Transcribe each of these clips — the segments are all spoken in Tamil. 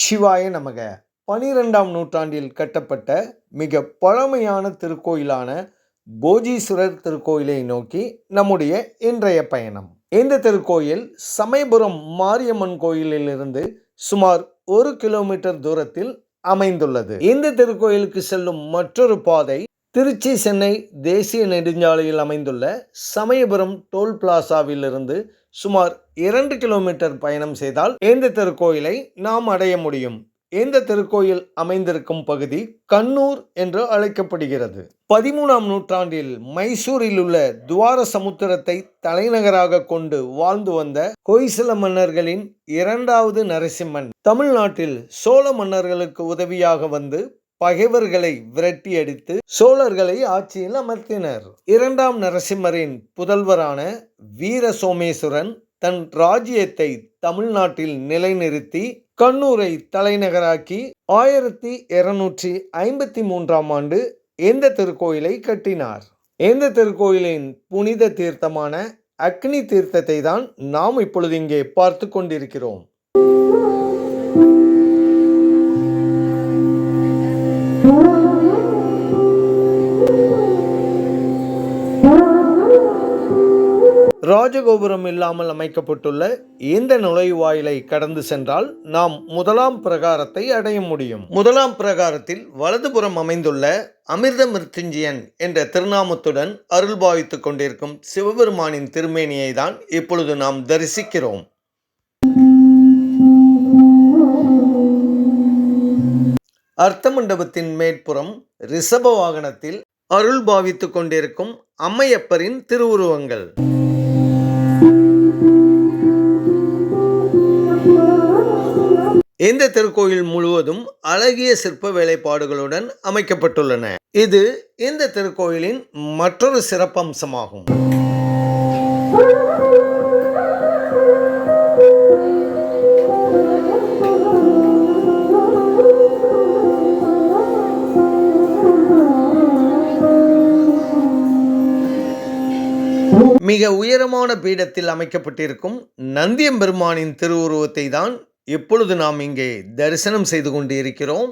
சிவாய நமக. 12ஆம் நூற்றாண்டில் கட்டப்பட்ட மிக பழமையான திருக்கோயிலான போஜீஸ்வரர் திருக்கோயிலை நோக்கி நம்முடைய இன்றைய பயணம். இந்த திருக்கோயில் சமயபுரம் மாரியம்மன் கோயிலிலிருந்து சுமார் 1 கிலோமீட்டர் தூரத்தில் அமைந்துள்ளது. இந்த திருக்கோயிலுக்கு செல்லும் மற்றொரு பாதை திருச்சி சென்னை தேசிய நெடுஞ்சாலையில் அமைந்துள்ள சமயபுரம் டோல் பிளாசாவிலிருந்து சுமார் 2 கிலோமீட்டர் பயணம் செய்தால் இந்த திருக்கோயிலை நாம் அடைய முடியும். இந்த திருக்கோயில் அமைந்திருக்கும் பகுதி கண்ணூர் என்று அழைக்கப்படுகிறது. 13ஆம் நூற்றாண்டில் மைசூரில் உள்ள துவார சமுத்திரத்தை தலைநகராக கொண்டு வாழ்ந்து வந்த ஹொய்சல மன்னர்களின் 2வது நரசிம்மன் தமிழ்நாட்டில் சோழ மன்னர்களுக்கு உதவியாக வந்து பகைவர்களை விரட்டி அடித்து சோழர்களை ஆட்சியில் அமர்த்தினர். 2ஆம் நரசிம்மரின் புதல்வரான வீர சோமேஸ்வரன் தன் ராஜ்யத்தை தமிழ்நாட்டில் நிலைநிறுத்தி கண்ணூரை தலைநகராக்கி 1253ஆம் ஆண்டு இந்த திருக்கோயிலை கட்டினார். இந்த திருக்கோயிலின் புனித தீர்த்தமான அக்னி தீர்த்தத்தை தான் நாம் இப்பொழுது இங்கே பார்த்து கொண்டிருக்கிறோம். ராஜகோபுரம் இல்லாமல் அமைக்கப்பட்டுள்ள இந்த நுழைவாயிலை கடந்து சென்றால் நாம் முதலாம் பிரகாரத்தை அடைய முடியும். முதலாம் பிரகாரத்தில் வலதுபுறம் அமைந்துள்ள அமிர்த மிருத்யுஞ்சயன் என்ற திருநாமத்துடன் அருள்பாவித்துக் கொண்டிருக்கும் சிவபெருமானின் திருமேனியை தான் இப்பொழுது நாம் தரிசிக்கிறோம். அர்த்த மண்டபத்தின் மேற்புறம் ரிஷப வாகனத்தில் அருள் பாவித்துக் கொண்டிருக்கும் அம்மையப்பரின் திருவுருவங்கள். இந்த திருக்கோயில் முழுவதும் அழகிய சிற்ப வேலைப்பாடுகளுடன் அமைக்கப்பட்டுள்ளன. இது இந்த திருக்கோயிலின் மற்றொரு சிறப்பம்சமாகும். மிக உயரமான பீடத்தில் அமைக்கப்பட்டிருக்கும் நந்தியம்பெருமானின் திருவுருவத்தை தான் இப்பொழுது நாம் இங்கே தரிசனம் செய்து கொண்டு இருக்கிறோம்.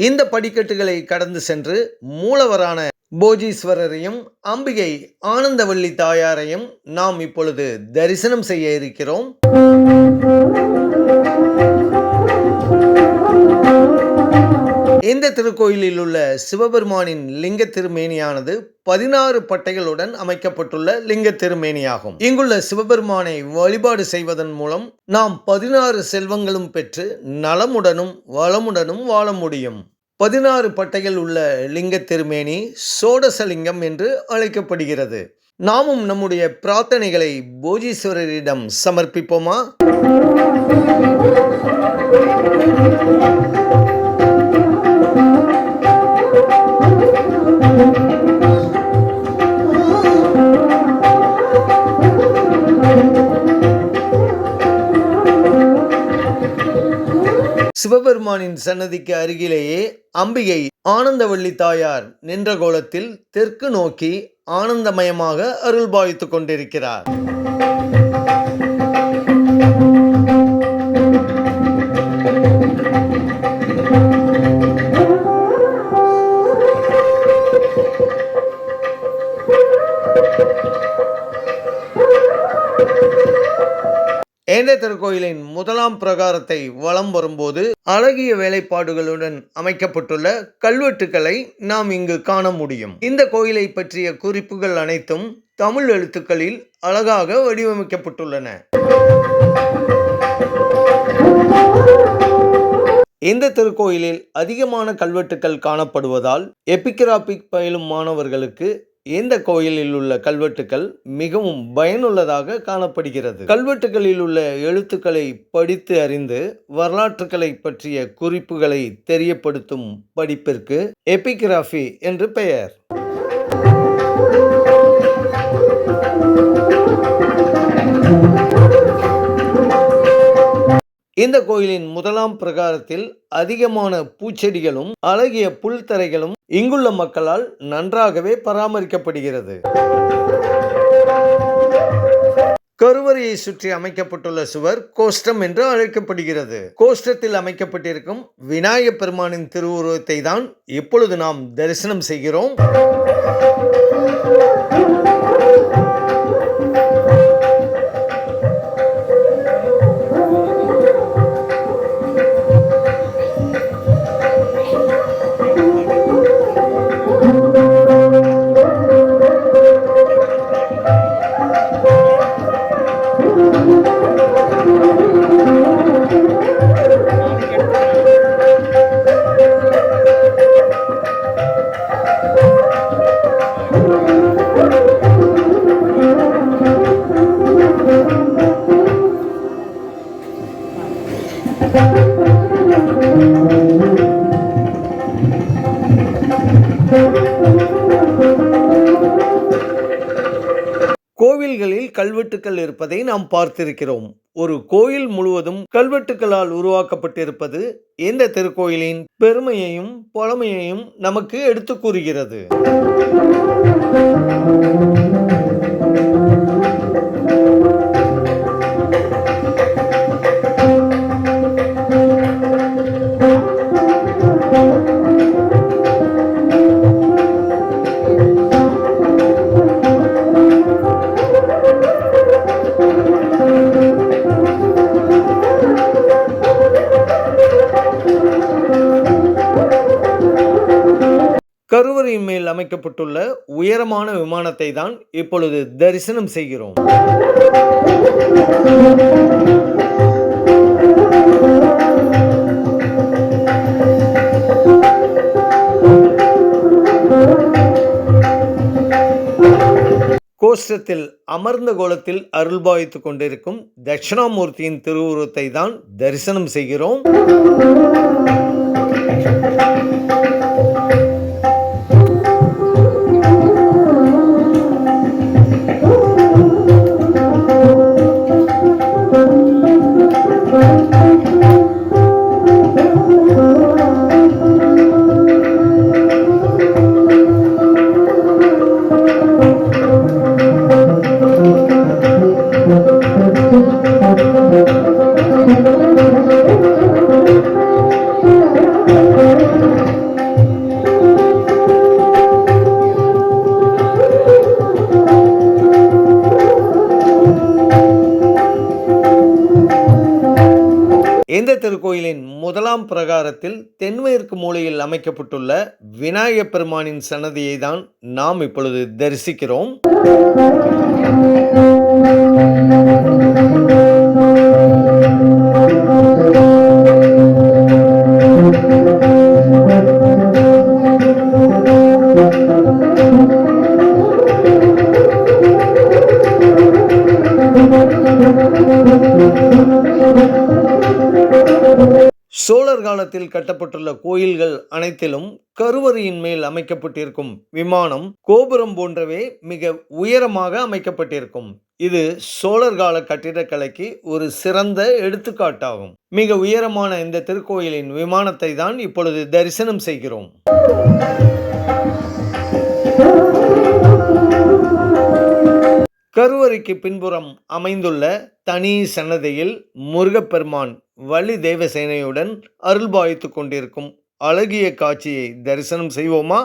இந்த படிக்கட்டுகளை கடந்து சென்று மூலவரான போஜீஸ்வரரையும் அம்பிகை ஆனந்தவள்ளி தாயாரையும் நாம் இப்பொழுது தரிசனம் செய்ய இருக்கிறோம். இந்த திருக்கோயிலில் உள்ள சிவபெருமானின் லிங்க திருமேனியானது 16 பட்டைகளுடன் அமைக்கப்பட்டுள்ள லிங்க திருமேனியாகும். இங்குள்ள சிவபெருமானை வழிபாடு செய்வதன் மூலம் நாம் 16 செல்வங்களும் பெற்று நலமுடனும் வளமுடனும் வாழ முடியும். 16 பட்டைகள் உள்ள லிங்க திருமேனி சோடசலிங்கம் என்று அழைக்கப்படுகிறது. நாமும் நம்முடைய பிரார்த்தனைகளை போஜீஸ்வரரிடம் சமர்ப்பிப்போமா? சிவபெருமானின் சன்னதிக்கு அருகிலேயே அம்பிகை ஆனந்தவள்ளி தாயார் நின்ற கோலத்தில் தெற்கு நோக்கி ஆனந்தமயமாக அருள்பாவித்துக் கொண்டிருக்கிறார். இந்த திருக்கோயிலின் முதலாம் பிரகாரத்தை வலம் வரும்போது அழகிய வேலைப்பாடுகளுடன் அமைக்கப்பட்டுள்ள கல்வெட்டுக்களை நாம் இங்கு காண முடியும். இந்த கோயிலை பற்றிய குறிப்புகள் அனைத்தும் தமிழ் எழுத்துக்களில் அழகாக வடிவமைக்கப்பட்டுள்ளன. இந்த திருக்கோயிலில் அதிகமான கல்வெட்டுக்கள் காணப்படுவதால் எபிகிராபிக் பயிலும் மாணவர்களுக்கு இந்த கோயிலில் உள்ள கல்வெட்டுக்கள் மிகவும் பயனுள்ளதாக காணப்படுகிறது. கல்வெட்டுகளில் உள்ள எழுத்துக்களை படித்து அறிந்து வரலாற்றுகளை பற்றிய குறிப்புகளை தெரியப்படுத்தும் படிப்பிற்கு எபிகிராபி என்று பெயர். இந்த கோயிலின் முதலாம் பிரகாரத்தில் அதிகமான பூச்செடிகளும் அழகிய புல்தரைகளும் இங்குள்ள மக்களால் நன்றாகவே பராமரிக்கப்படுகிறது. கருவறையை சுற்றி அமைக்கப்பட்டுள்ள சுவர் கோஷ்டம் என்று அழைக்கப்படுகிறது. கோஷ்டத்தில் அமைக்கப்பட்டிருக்கும் விநாயகப் பெருமானின் திருவுருவத்தை தான் இப்பொழுது நாம் தரிசனம் செய்கிறோம். கோவில்களில் கல்வெட்டுக்கள் இருப்பதை நாம் பார்த்திருக்கிறோம். ஒரு கோயில் முழுவதும் கல்வெட்டுக்களால் உருவாக்கப்பட்டிருப்பது இந்த திருக்கோயிலின் பெருமையையும் பழமையையும் நமக்கு எடுத்து கூறுகிறது. கருவறையின் மேல் அமைக்கப்பட்டுள்ள உயரமான விமானத்தை தான் இப்பொழுது தரிசனம் செய்கிறோம். கோஷ்டத்தில் அமர்ந்த கோலத்தில் அருள்பாவித்துக் கொண்டிருக்கும் தட்சிணாமூர்த்தியின் திருவுருவத்தை தான் தரிசனம் செய்கிறோம். இந்த திருக்கோயிலின் முதலாம் பிரகாரத்தில் தென்மேற்கு மூலையில் அமைக்கப்பட்டுள்ள விநாயகப் பெருமானின் சன்னதியை தான் நாம் இப்பொழுது தரிசிக்கிறோம். சோழர் காலத்தில் கட்டப்பட்டுள்ள கோயில்கள் அனைத்திலும் கருவறையின் மேல் அமைக்கப்பட்டிருக்கும் விமானம் கோபுரம் போன்றவே மிக உயரமாக அமைக்கப்பட்டிருக்கும். இது சோழர் கால கட்டிடக்கலைக்கு ஒரு சிறந்த எடுத்துக்காட்டாகும். மிக உயரமான இந்த திருக்கோயிலின் விமானத்தை தான் இப்பொழுது தரிசனம் செய்கிறோம். கருவறைக்கு பின்புறம் அமைந்துள்ள தனி சன்னதியில் முருகப்பெருமான் வள்ளி தேவசேனையுடன் அருள்பாவித்துக் கொண்டிருக்கும் அழகிய காட்சியை தரிசனம் செய்வோமா?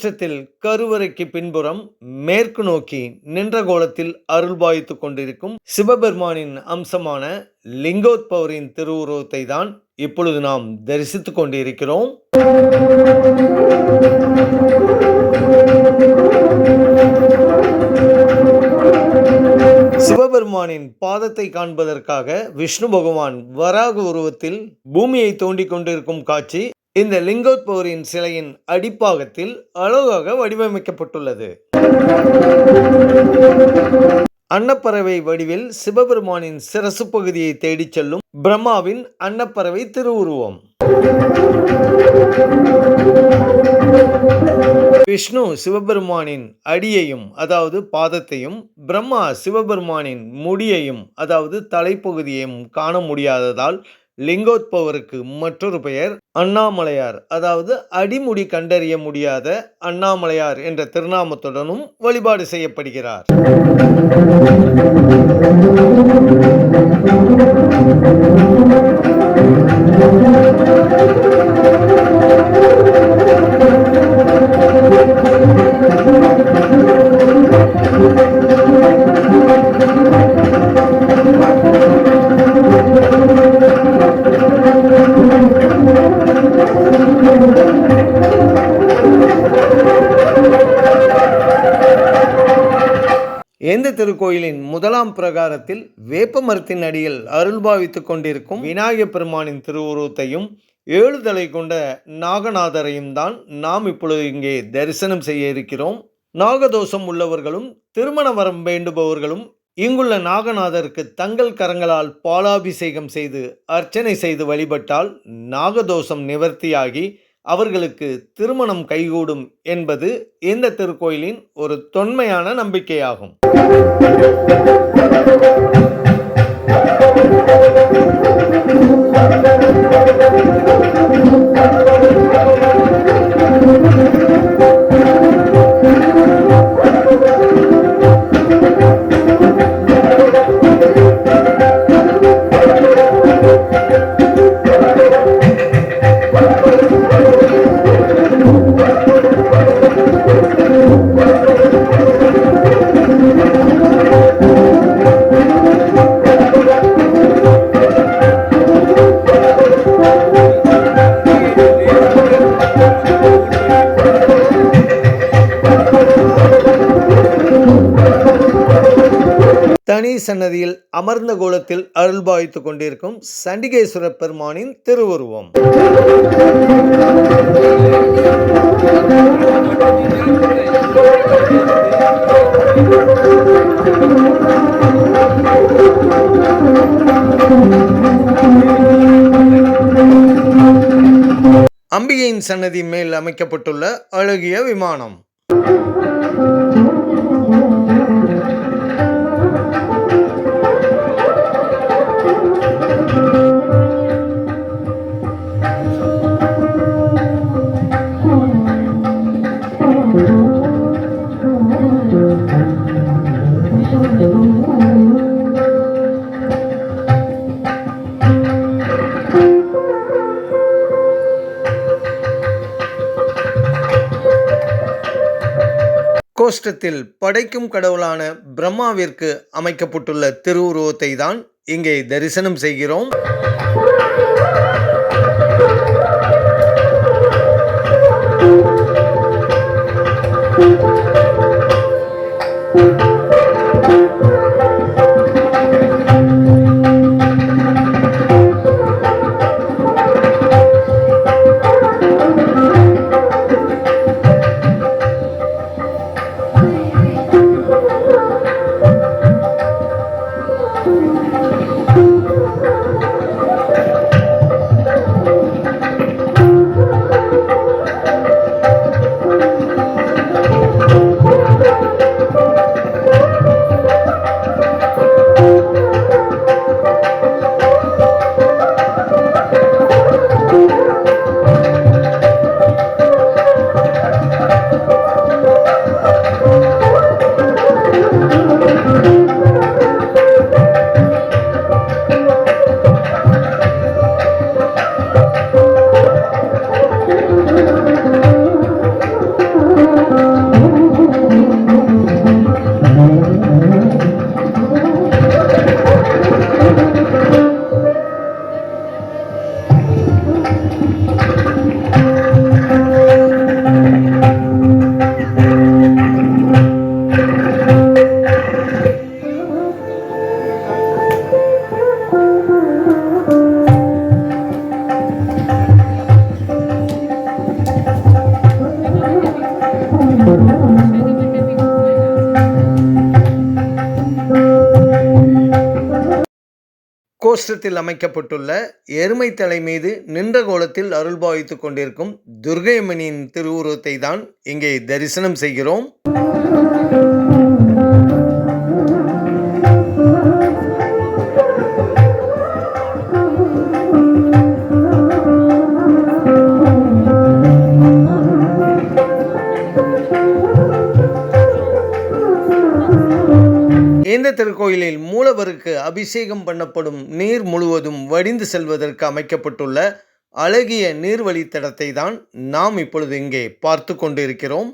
கோஷ்டத்தில் கருவறைக்கு பின்புறம் மேற்கு நோக்கி நின்ற கோலத்தில் அருள்பாய்த்துக் கொண்டிருக்கும் சிவபெருமானின் அம்சமான லிங்கோத்பவரின் திருவுருவத்தை தான் இப்பொழுது நாம் தரிசித்துக் கொண்டிருக்கிறோம். சிவபெருமானின் பாதத்தை காண்பதற்காக விஷ்ணு பகவான் வராக உருவத்தில் பூமியை தோண்டிக் கொண்டிருக்கும் காட்சி இந்த லிங்கோத்பவரின் சிலையின் அடிப்பாகத்தில் அழகாக வடிவமைக்கப்பட்டுள்ளது. அன்னப்பறவை வடிவில் சிவபெருமானின் சிரசு பகுதியை தேடிச் செல்லும் பிரம்மாவின் அன்னப்பறவை திருவுருவம். விஷ்ணு சிவபெருமானின் அடியையும் அதாவது பாதத்தையும், பிரம்மா சிவபெருமானின் முடியையும் அதாவது தலைப்பகுதியையும் காண முடியாததால் லிங்கோத்பவருக்கு மற்றொரு பெயர் அண்ணாமலையார், அதாவது அடிமுடி கண்டறிய முடியாத அண்ணாமலையார் என்ற திருநாமத்துடனும் வழிபாடு செய்யப்படுகிறார். எந்த திருக்கோயிலின் முதலாம் பிரகாரத்தில் வேப்ப மரத்தின் அடியில் அருள்பாவித்துக் கொண்டிருக்கும் விநாயகப் பெருமானின் திருவுருவத்தையும் 7 தலை கொண்ட நாகநாதரையும் தான் நாம் இப்பொழுது இங்கே தரிசனம் செய்ய இருக்கிறோம். நாகதோஷம் உள்ளவர்களும் திருமண வரம் வேண்டுபவர்களும் இங்குள்ள நாகநாதருக்கு தங்கள் கரங்களால் பாலாபிஷேகம் செய்து அர்ச்சனை செய்து வழிபட்டால் நாகதோஷம் நிவர்த்தியாகி அவர்களுக்கு திருமணம் கைகூடும் என்பது இந்த திருக்கோயிலின் ஒரு தொன்மையான நம்பிக்கையாகும். தனி சன்னதியில் அமர்ந்த கோலத்தில் அருள்பாய்த்துக் கொண்டிருக்கும் சண்டிகேஸ்வர பெருமானின் திருவுருவம். அம்பிகையின் சன்னதி மேல் அமைக்கப்பட்டுள்ள அழகிய விமானம். கோஷ்டத்தில் படைக்கும் கடவுளான பிரம்மாவிற்கு அமைக்கப்பட்டுள்ள திருவுருவத்தை தான் இங்கே தரிசனம் செய்கிறோம். கோஷ்டத்தில் அமைக்கப்பட்டுள்ள எருமை தலை மீது நின்ற கோலத்தில் அருள்பாவித்துக் கொண்டிருக்கும் துர்க்கையம்மனின் திருவுருவத்தை தான் இங்கே தரிசனம் செய்கிறோம். இந்த திருக்கோயிலில் மூலவருக்கு அபிஷேகம் பண்ணப்படும் நீர் முழுவதும் வடிந்து செல்வதற்கு அமைக்கப்பட்டுள்ள அழகிய நீர்வழித்தடத்தை தான் நாம் இப்பொழுது இங்கே பார்த்து கொண்டிருக்கிறோம்.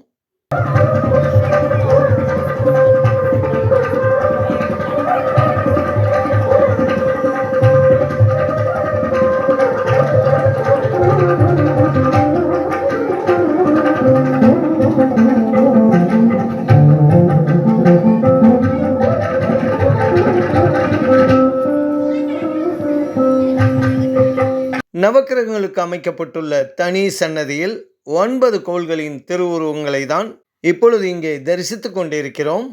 நவக்கிரகங்களுக்கு அமைக்கப்பட்டுள்ள தனி சன்னதியில் 9 கோள்களின் திருவுருவங்களை தான் இப்பொழுது இங்கே தரிசித்துக் கொண்டிருக்கிறோம்.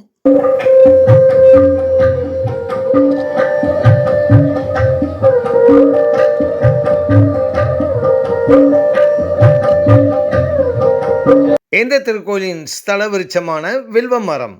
இந்த திருக்கோயிலின் ஸ்தல விருட்சமான வில்வ மரம்.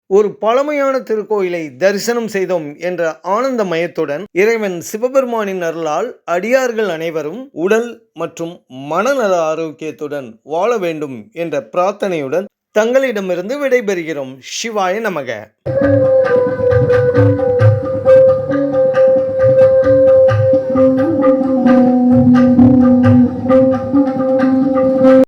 ஒரு பழமையான திருக்கோயிலை தரிசனம் செய்தோம் என்ற ஆனந்த மயத்துடன் இறைவன் சிவபெருமானின் அருளால் அடியார்கள் அனைவரும் உடல் மற்றும் மனநல ஆரோக்கியத்துடன் வாழ வேண்டும் என்ற பிரார்த்தனையுடன் தங்களிடமிருந்து விடைபெறுகிறோம். சிவாய நமக.